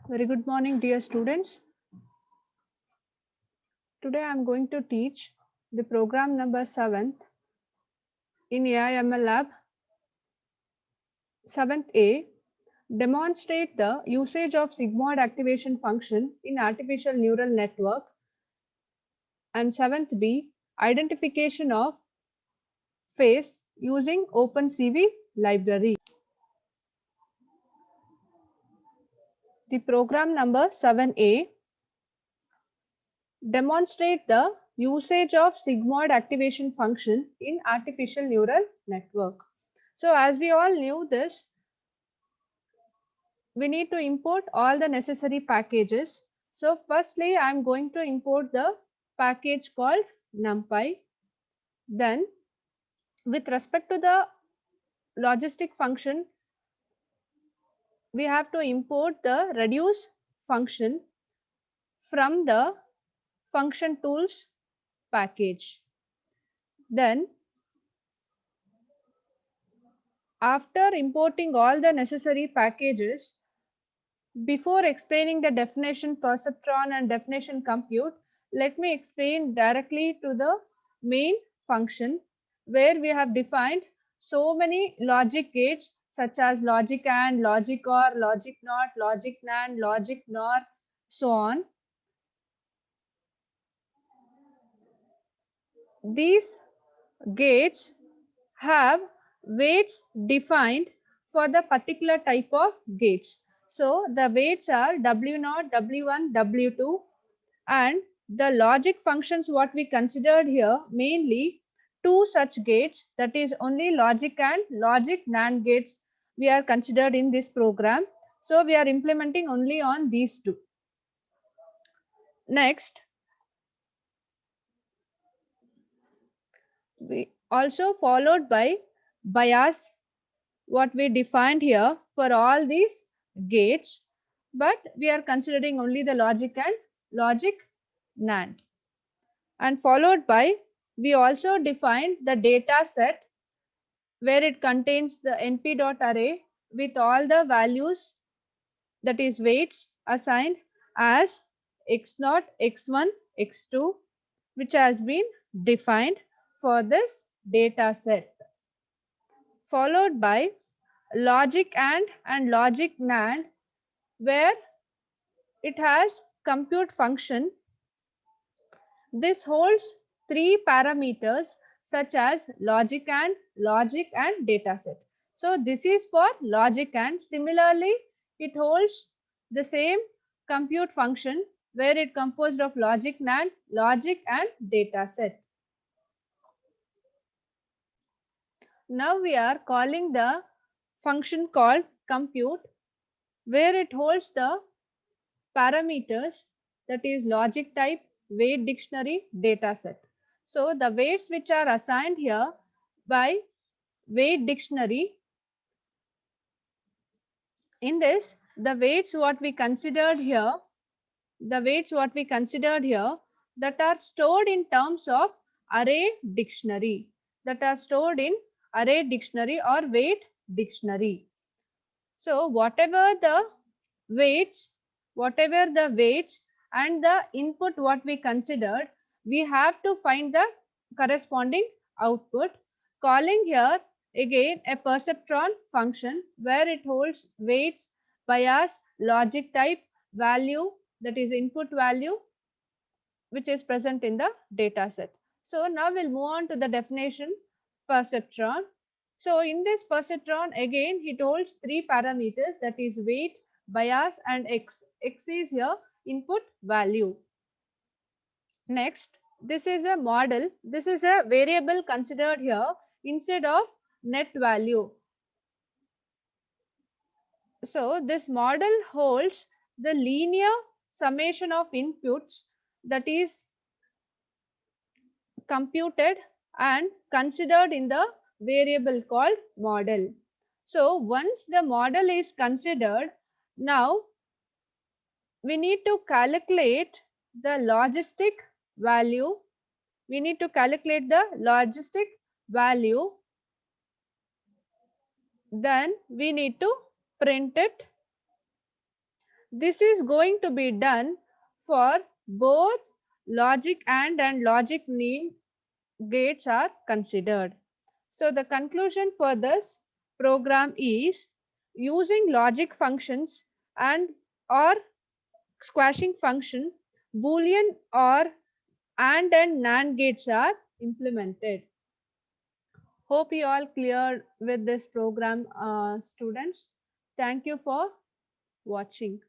Very good morning, dear students. Today I am going to teach the program number 7th in AIML Lab 7th A. Demonstrate the usage of sigmoid activation function in artificial neural network, and 7th B. Identification of face using OpenCV library. The program number 7A. Demonstrate the usage of sigmoid activation function in artificial neural network. So as we all knew this, we need to import all the necessary packages. So firstly, I'm going to import the package called NumPy. Then with respect to the logistic function, we have to import the reduce function from the function tools package. Then after importing all the necessary packages, before explaining the definition perceptron and definition compute, let me explain directly to the main function where we have defined so many logic gates such as logic AND, logic OR, logic NOT, logic NAND, logic NOR, so on. These gates have weights defined for the particular type of gates. So the weights are W0, W1, W2, and the logic functions what we considered here mainly two such gates, that is only logic and logic NAND gates we are considered in this program. So we are implementing only on these two. Next, we also followed by bias what we defined here for all these gates, but we are considering only the logic and logic NAND. And followed by, we also defined the data set where it contains the np.array with all the values, that is weights assigned as x0, x1, x2, which has been defined for this data set. Followed by logic and logic NAND, where it has compute function. This holds three parameters such as logic and dataset. So this is for logic and similarly it holds the same compute function where it composed of logic NAND, logic and dataset. Now we are calling the function called compute where it holds the parameters, that is logic type, weight dictionary, dataset. So the weights which are assigned here by weight dictionary, in this the weights what we considered here, that are stored in terms of array dictionary, or weight dictionary. So whatever the weights and the input what we considered, we have to find the corresponding output, calling here again a perceptron function where it holds weights, bias, logic type, value, that is input value, which is present in the data set. So now we'll move on to the definition perceptron. So in this perceptron, again it holds three parameters, that is weight, bias and x. X is here input value. Next, this is a model. This is a variable considered here instead of net value. So this model holds the linear summation of inputs that is computed and considered in the variable called model. So once the model is considered, now we need to calculate the logistic value. Then we need to print it. This is going to be done for both logic and logic NAND gates are considered. So the conclusion for this program is using logic functions and or squashing function, Boolean or and NAND gates are implemented. Hope you all clear with this program, students. Thank you for watching.